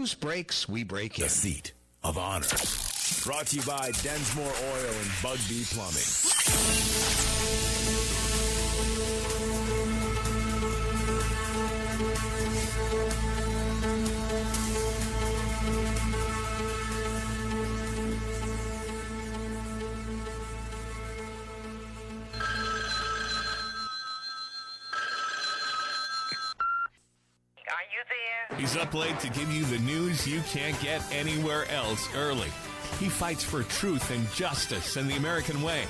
news breaks, we break in. The Seat of Honor. Brought to you by Densmore Oil and Bugby Plumbing. He's up late to give you the news you can't get anywhere else early. He fights for truth and justice and the American way.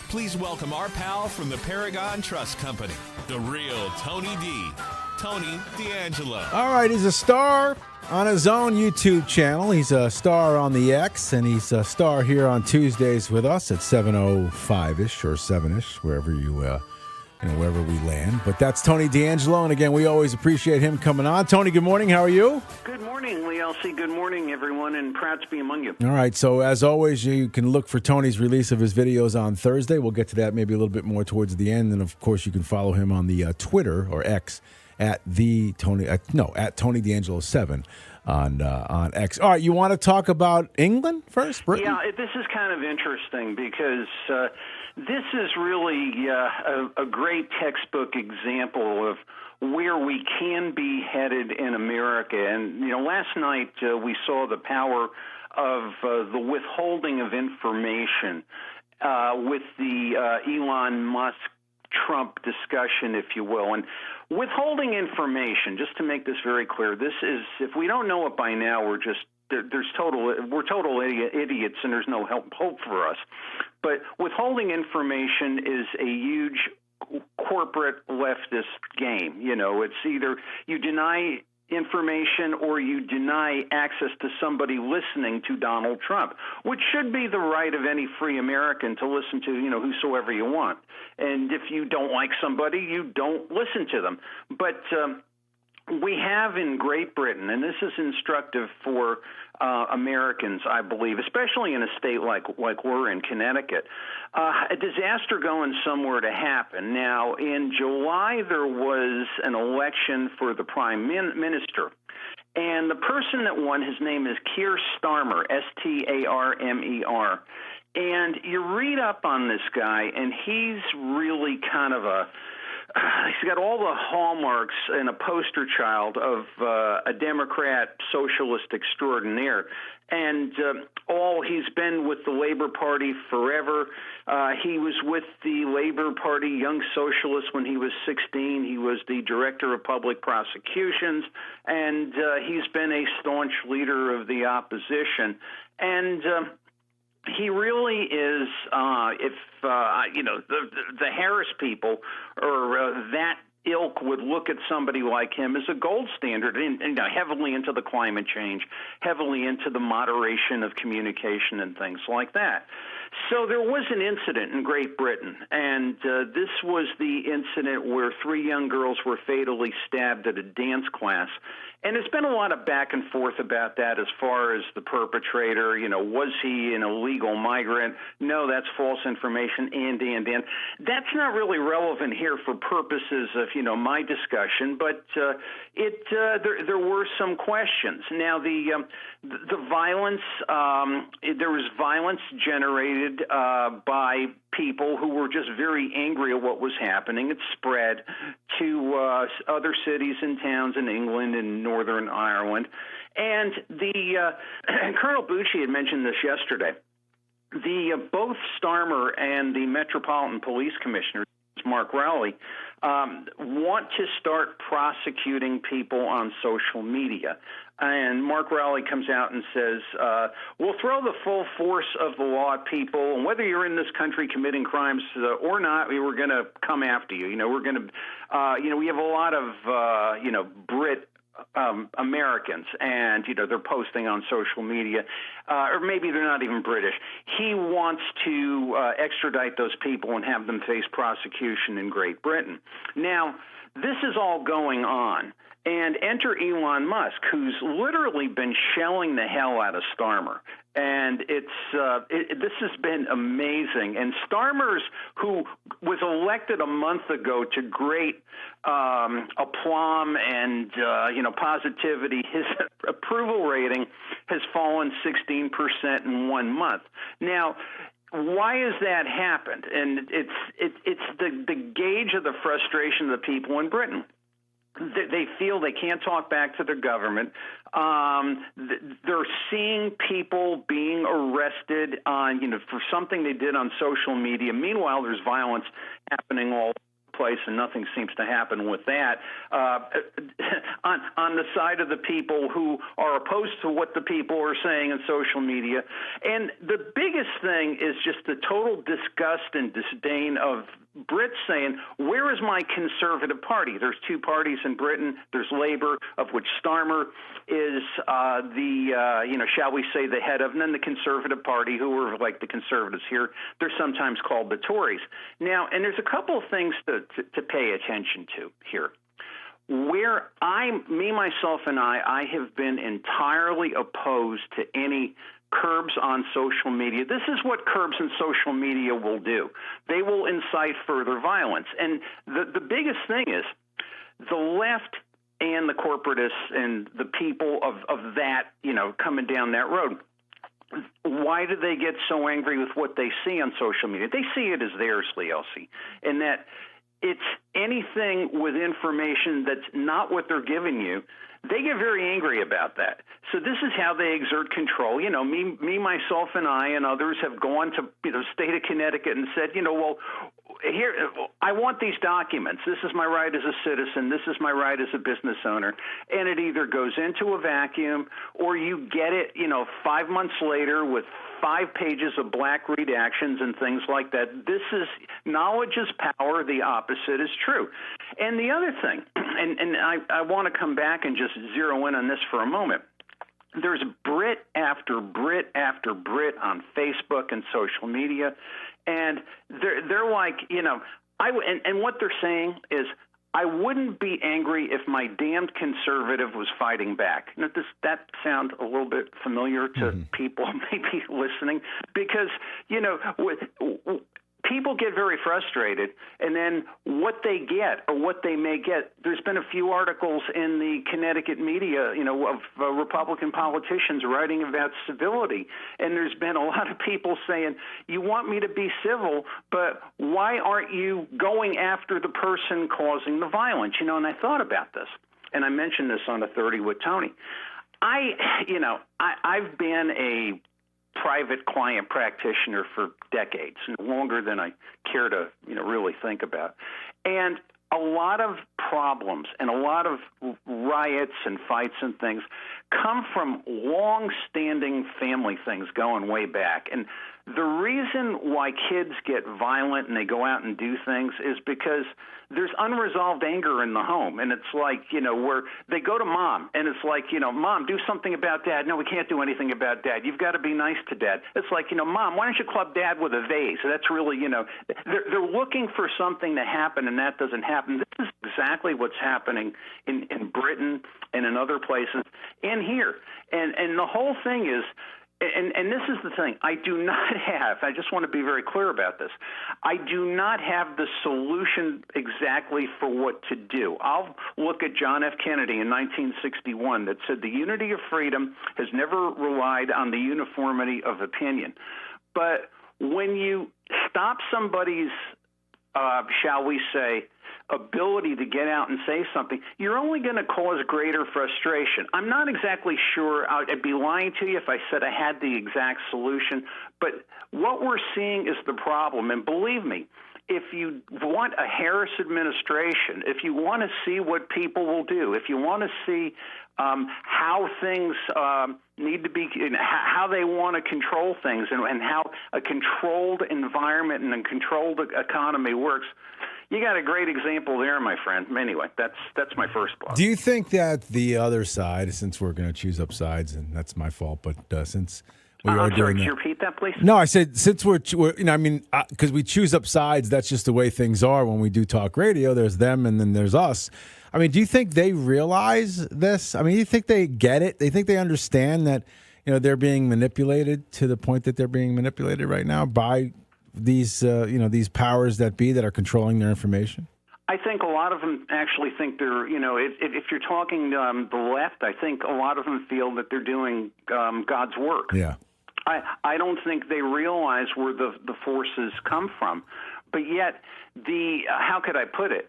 Please welcome our pal from the Paragon Trust Company, the real Tony D. Tony D'Angelo. All right, he's a star on his own YouTube channel. He's a star on the X, and he's a star here on Tuesdays with us at 7:05-ish or 7-ish, wherever wherever we land. But that's Tony D'Angelo, and again, we always appreciate him coming on. Tony, good morning. How are you? Good morning, Lee Elsie. Good morning, everyone, and proud to be among you. All right, so as always, you can look for Tony's release of his videos on Thursday. We'll get to that maybe a little bit more towards the end, and of course, you can follow him on the Twitter or X at Tony D'Angelo 7 on X. All right, you want to talk about England first, Britain? Yeah, this is kind of interesting because this is really a great textbook example of where we can be headed in America. And, last night we saw the power of the withholding of information with the Elon Musk-Trump discussion, if you will. And withholding information, just to make this very clear, this is, if we don't know it by now, we're total idiots, and there's no hope for us. But withholding information is a huge corporate leftist game. It's either you deny information or you deny access to somebody listening to Donald Trump, which should be the right of any free American to listen to, whosoever you want. And if you don't like somebody, you don't listen to them. But we have in Great Britain, and this is instructive for Americans, I believe, especially in a state like we're in, Connecticut, a disaster going somewhere to happen. Now, in July, there was an election for the prime minister. And the person that won, his name is Keir Starmer, Starmer. And you read up on this guy, and he's really kind of he's got all the hallmarks and a poster child of a Democrat socialist extraordinaire. And he's been with the Labor Party forever. He was with the Labor Party Young Socialists when he was 16. He was the director of public prosecutions, and he's been a staunch leader of the opposition. And he really is, the Harris people or that ilk would look at somebody like him as a gold standard, and heavily into the climate change, heavily into the moderation of communication and things like that. So there was an incident in Great Britain, and this was the incident where 3 young girls were fatally stabbed at a dance class. And there's been a lot of back and forth about that as far as the perpetrator, was he an illegal migrant? No, that's false information, and. That's not really relevant here for purposes of, my discussion, but there were some questions. Now, the violence, there was violence generated by people who were just very angry at what was happening. It spread to other cities and towns in England and Northern Ireland. And Colonel Bucci had mentioned this yesterday. Both Starmer and the Metropolitan Police Commissioner, Mark Rowley, want to start prosecuting people on social media. And Mark Rowley comes out and says, we'll throw the full force of the law at people, and whether you're in this country committing crimes or not, we're going to come after you. We're going to, we have a lot of, Brit Americans, and they're posting on social media, or maybe they're not even British. He wants to extradite those people and have them face prosecution in Great Britain. Now, this is all going on, And enter Elon Musk, who's literally been shelling the hell out of Starmer. And this has been amazing. And Starmer's, who was elected a month ago to great aplomb and positivity, his approval rating has fallen 16% in 1 month. Now, why has that happened? And it's the gauge of the frustration of the people in Britain. They feel they can't talk back to their government. They're seeing people being arrested for something they did on social media. Meanwhile, there's violence happening all over the place, and nothing seems to happen with that. On the side of the people who are opposed to what the people are saying on social media. And the biggest thing is just the total disgust and disdain of Brits saying, where is my Conservative Party? There's two parties in Britain. There's Labour, of which Starmer is shall we say, the head of, and then the Conservative Party, who are like the Conservatives here. They're sometimes called the Tories. Now, and there's a couple of things to pay attention to here. Where myself and I have been entirely opposed to any curbs on social media. This is what curbs on social media will do. They will incite further violence. And the biggest thing is the left and the corporatists and the people of that, coming down that road. Why do they get so angry with what they see on social media? They see it as theirs, Elsie, and that it's anything with information that's not what they're giving you. They get very angry about that. So this is how they exert control. Me, myself, and I and others have gone to the state of Connecticut and said, well, here, I want these documents. This is my right as a citizen. This is my right as a business owner. And it either goes into a vacuum or you get it, 5 months later with 5 pages of black redactions and things like that. This is knowledge is power. The opposite is true. And the other thing, and I want to come back and just zero in on this for a moment. There's Brit after Brit after Brit on Facebook and social media, and they're like, and what they're saying is, I wouldn't be angry if my damned conservative was fighting back. Now, does that sound a little bit familiar to people maybe listening? Because, people get very frustrated, and then what they get or what they may get, there's been a few articles in the Connecticut media, of Republican politicians writing about civility, and there's been a lot of people saying, you want me to be civil, but why aren't you going after the person causing the violence? And I thought about this, and I mentioned this on a 30 with Tony. I've been a private client practitioner for decades, longer than I care to, really think about. And a lot of problems and a lot of riots and fights and things come from long-standing family things going way back. And the reason why kids get violent and they go out and do things is because there's unresolved anger in the home. And it's like, where they go to mom and it's like, Mom, do something about Dad. No, we can't do anything about Dad. You've got to be nice to Dad. It's like, Mom, why don't you club Dad with a vase? That's really, they're looking for something to happen, and that doesn't happen. This is exactly what's happening in Britain and in other places and here. And the whole thing is, and this is the thing, I just want to be very clear about this. I do not have the solution exactly for what to do. I'll look at John F. Kennedy in 1961 that said the unity of freedom has never relied on the uniformity of opinion. But when you stop somebody's, shall we say, ability to get out and say something, you're only going to cause greater frustration. I'm not exactly sure. I'd be lying to you if I said I had the exact solution, but what we're seeing is the problem. And believe me, if you want a Harris administration, if you want to see what people will do, if you want to see how things need to be, how they want to control things, and how a controlled environment and a controlled economy works, you got a great example there, my friend. Anyway, that's my first thought. Do you think that the other side, since we're going to choose up sides, and that's my fault, but since We are I'm sorry, doing could that. you repeat that, please? No, I said since we're because we choose up sides. That's just the way things are when we do talk radio. There's them and then there's us. I mean, do you think they realize this? I mean, do you think they get it? They think they understand that they're being manipulated to the point that they're being manipulated right now by these these powers that be that are controlling their information? I think a lot of them actually think they're, if you're talking the left, I think a lot of them feel that they're doing God's work. Yeah. I don't think they realize where the forces come from. But yet, how could I put it?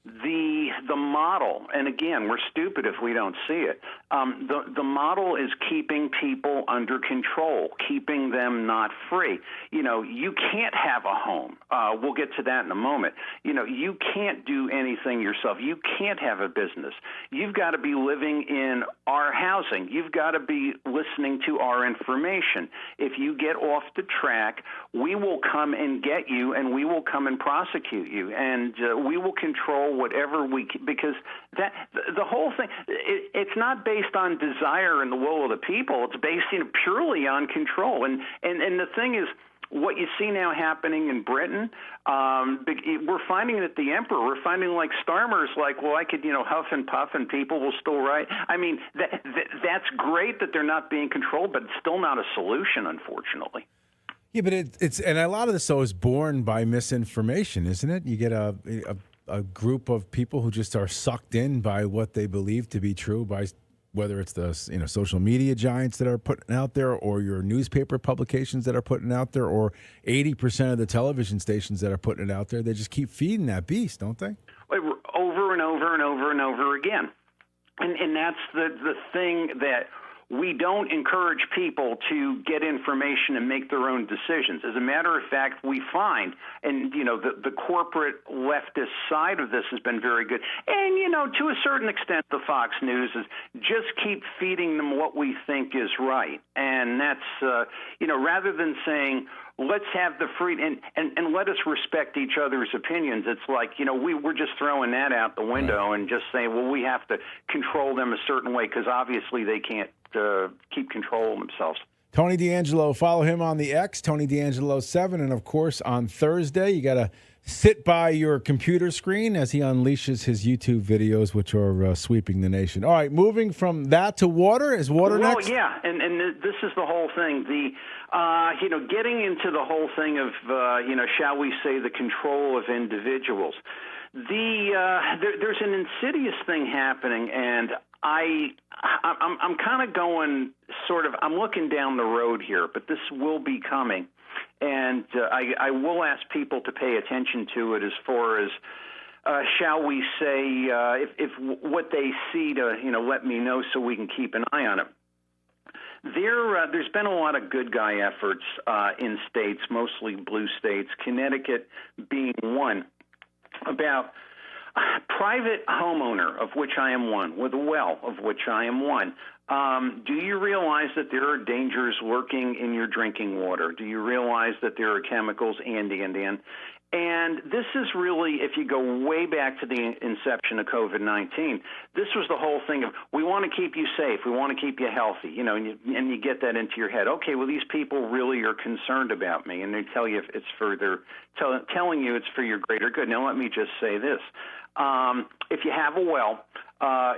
The model, and again, we're stupid if we don't see it. The model is keeping people under control, keeping them not free. You can't have a home. We'll get to that in a moment. You can't do anything yourself. You can't have a business. You've got to be living in our housing. You've got to be listening to our information. If you get off the track, we will come and get you, and we will come and prosecute you, and we will control whatever we can, because the whole thing, it's not based on desire and the will of the people. It's based purely on control. And the thing is, what you see now happening in Britain, we're finding that the emperor, we're finding like Starmer's like, well, I could, huff and puff and people will still write. I mean, that's great that they're not being controlled, but it's still not a solution, unfortunately. Yeah, but it's and a lot of this, though, is born by misinformation, isn't it? You get a group of people who just are sucked in by what they believe to be true, by whether it's the social media giants that are putting out there, or your newspaper publications that are putting out there, or 80% of the television stations that are putting it out there. They just keep feeding that beast, don't they? Over and over and over and over again. And that's the thing that we don't encourage people to get information and make their own decisions. As a matter of fact, we find, and the corporate leftist side of this has been very good. And to a certain extent, the Fox News is just keep feeding them what we think is right. And that's rather than saying, let's have the freedom and let us respect each other's opinions. It's like, we're just throwing that out the window and just saying, well, we have to control them a certain way because obviously they can't keep control of themselves. Tony D'Angelo, follow him on the X, Tony D'Angelo 7. And, of course, on Thursday, you got to sit by your computer screen as he unleashes his YouTube videos, which are sweeping the nation. All right, moving from that to water. Is water next? Well, yeah, and this is the whole thing. Getting into the whole thing of, shall we say, the control of individuals. There's an insidious thing happening, and I'm kind of going I'm looking down the road here, but this will be coming. And I will ask people to pay attention to it as far as, shall we say, if what they see to, let me know so we can keep an eye on it. There's been a lot of good guy efforts in states, mostly blue states, Connecticut being one, about private homeowner, of which I am one, with a well, of which I am one. Do you realize that there are dangers lurking in your drinking water? Do you realize that there are chemicals and And this is really, if you go way back to the inception of COVID-19, this was the whole thing of, we want to keep you safe, we want to keep you healthy, and you get that into your head. Okay, well, these people really are concerned about me, and they tell you it's for their, telling you it's for your greater good. Now, let me just say this. If you have a well,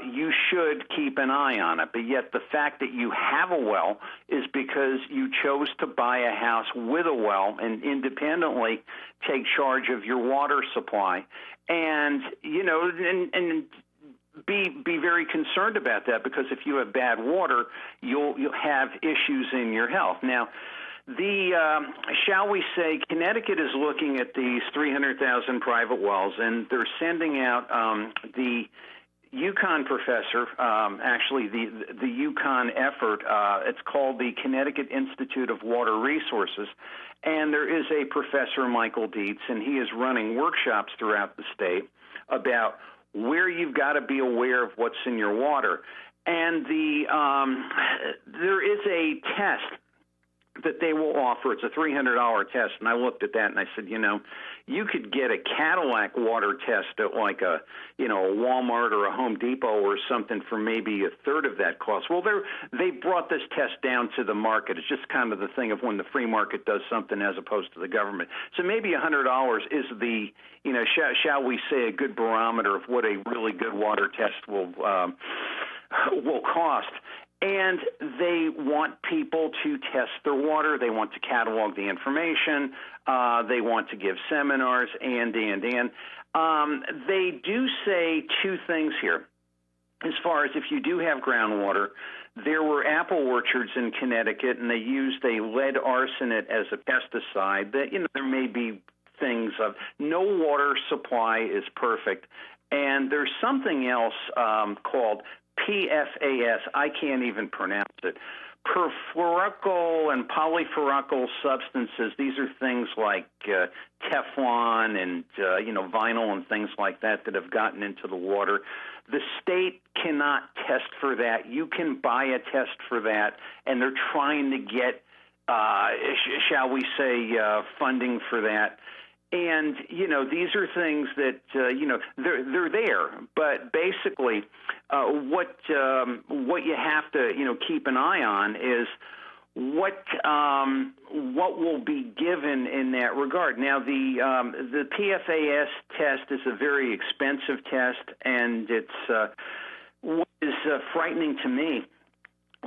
you should keep an eye on it. But yet the fact that you have a well is because you chose to buy a house with a well and independently take charge of your water supply. And, and be very concerned about that, because if you have bad water, you'll have issues in your health. Now, shall we say, Connecticut is looking at these 300,000 private wells, and they're sending out the UConn professor, actually the UConn effort. It's called the Connecticut Institute of Water Resources, and there is a professor, Michael Dietz, and he is running workshops throughout the state about where you've got to be aware of what's in your water. And there is a test that they will offer. It's a $300 test, and I looked at that and I said, you could get a Cadillac water test at like a Walmart or a Home Depot or something for maybe a third of that cost. Well, they brought this test down to the market. It's just kind of the thing of when the free market does something as opposed to the government. So maybe $100 is the, shall we say, a good barometer of what a really good water test will cost. And they want people to test their water. They want to catalog the information. They want to give seminars, and they do say two things here. As far as if you do have groundwater, there were apple orchards in Connecticut, and they used a lead arsenate as a pesticide. That there may be things of no water supply is perfect, and there's something else called PFAS, I can't even pronounce it, perfluoroalkyl and polyfluoroalkyl substances. These are things like Teflon and vinyl and things like that have gotten into the water. The state cannot test for that. You can buy a test for that, and they're trying to get, shall we say, funding for that. And, these are things that, they're there. But basically, what you have to, keep an eye on is what will be given in that regard. Now, the PFAS test is a very expensive test, and it's what is frightening to me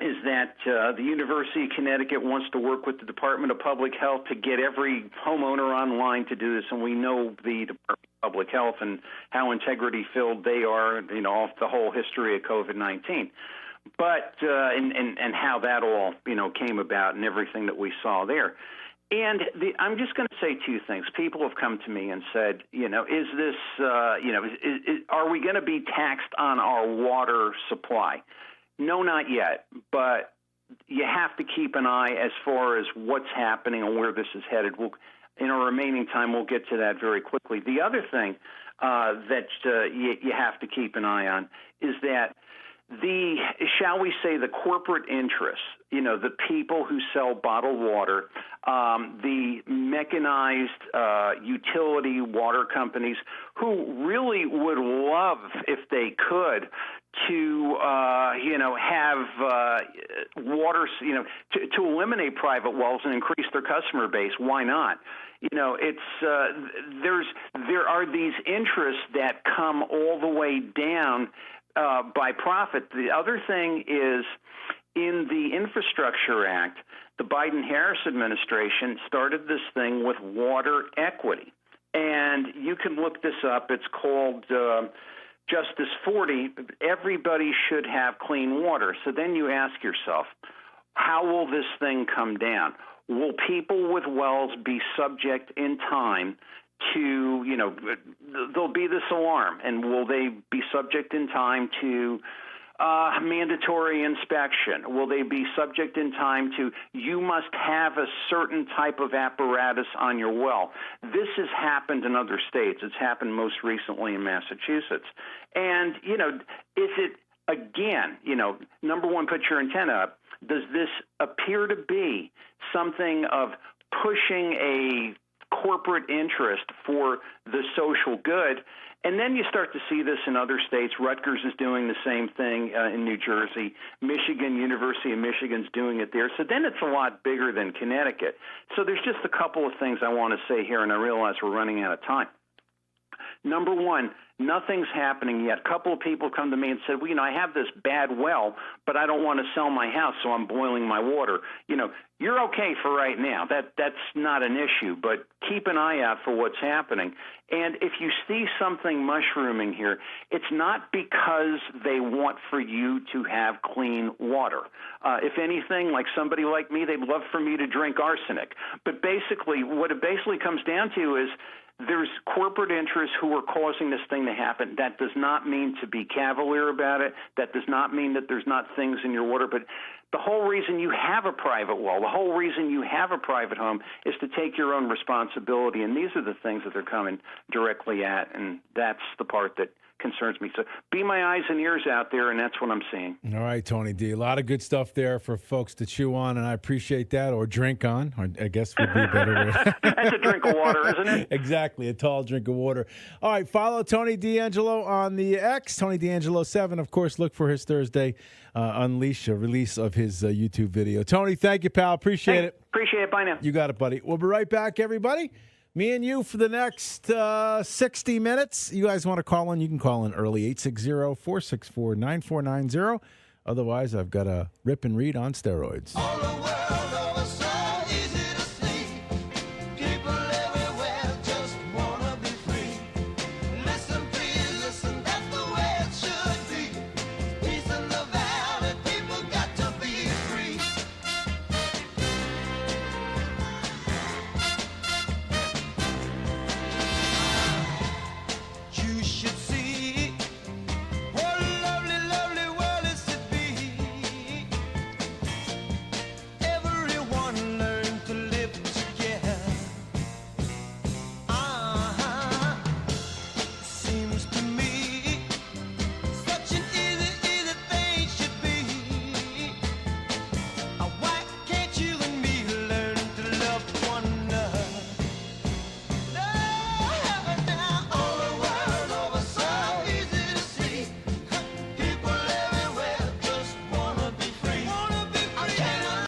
is that the University of Connecticut wants to work with the Department of Public Health to get every homeowner online to do this, and we know the Department of Public Health and how integrity-filled they are, off the whole history of COVID-19. But and how that all, came about and everything that we saw there. And I'm just going to say two things. People have come to me and said, is this, are we going to be taxed on our water supply? No, not yet, but you have to keep an eye as far as what's happening and where this is headed. In our remaining time, we'll get to that very quickly. The other thing that you have to keep an eye on is that shall we say, the corporate interests, the people who sell bottled water, the mechanized utility water companies who really would love, if they could, to have water, to eliminate private wells and increase their customer base. Why not? It's there are these interests that come all the way down by profit. The other thing is, in the Infrastructure Act, the Biden-Harris administration started this thing with water equity. And you can look this up. It's called Justice 40. Everybody should have clean water. So then you ask yourself, how will this thing come down? Will people with wells be subject in time to, there'll be this alarm, and will they be subject in time to mandatory inspection? Will they be subject in time to, you must have a certain type of apparatus on your well? This has happened in other states. It's happened most recently in Massachusetts. And, is it, again, number one, put your antenna up. Does this appear to be something of pushing a corporate interest for the social good? And then you start to see this in other states. Rutgers is doing the same thing in New Jersey. Michigan, University of Michigan's doing it there. So then it's a lot bigger than Connecticut. So there's just a couple of things I want to say here, and I realize we're running out of time. Number one, nothing's happening yet. A couple of people come to me and said, well, I have this bad well, but I don't want to sell my house, so I'm boiling my water. You're okay for right now. That's not an issue, but keep an eye out for what's happening. And if you see something mushrooming here, it's not because they want for you to have clean water. If anything, like somebody like me, they'd love for me to drink arsenic. But basically, what it basically comes down to is there's corporate interests who are causing this thing to happen. That does not mean to be cavalier about it. That does not mean that there's not things in your water. But the whole reason you have a private well, the whole reason you have a private home is to take your own responsibility. And these are the things that they're coming directly at. And that's the part that concerns me. So be my eyes and ears out there, and that's what I'm seeing. All right, Tony D. A lot of good stuff there for folks to chew on, and I appreciate that, or drink on, or I guess would be a better way. That's a drink of water, isn't it? Exactly, a tall drink of water. All right, follow Tony D'Angelo on the X, Tony D'Angelo 7. Of course, look for his Thursday Unleash, a release of his YouTube video. Tony, thank you, pal. Appreciate it. Appreciate it. Bye now. You got it, buddy. We'll be right back, everybody. Me and you for the next 60 minutes. You guys want to call in? You can call in early, 860-464-9490. Otherwise, I've got a rip and read on steroids. All the world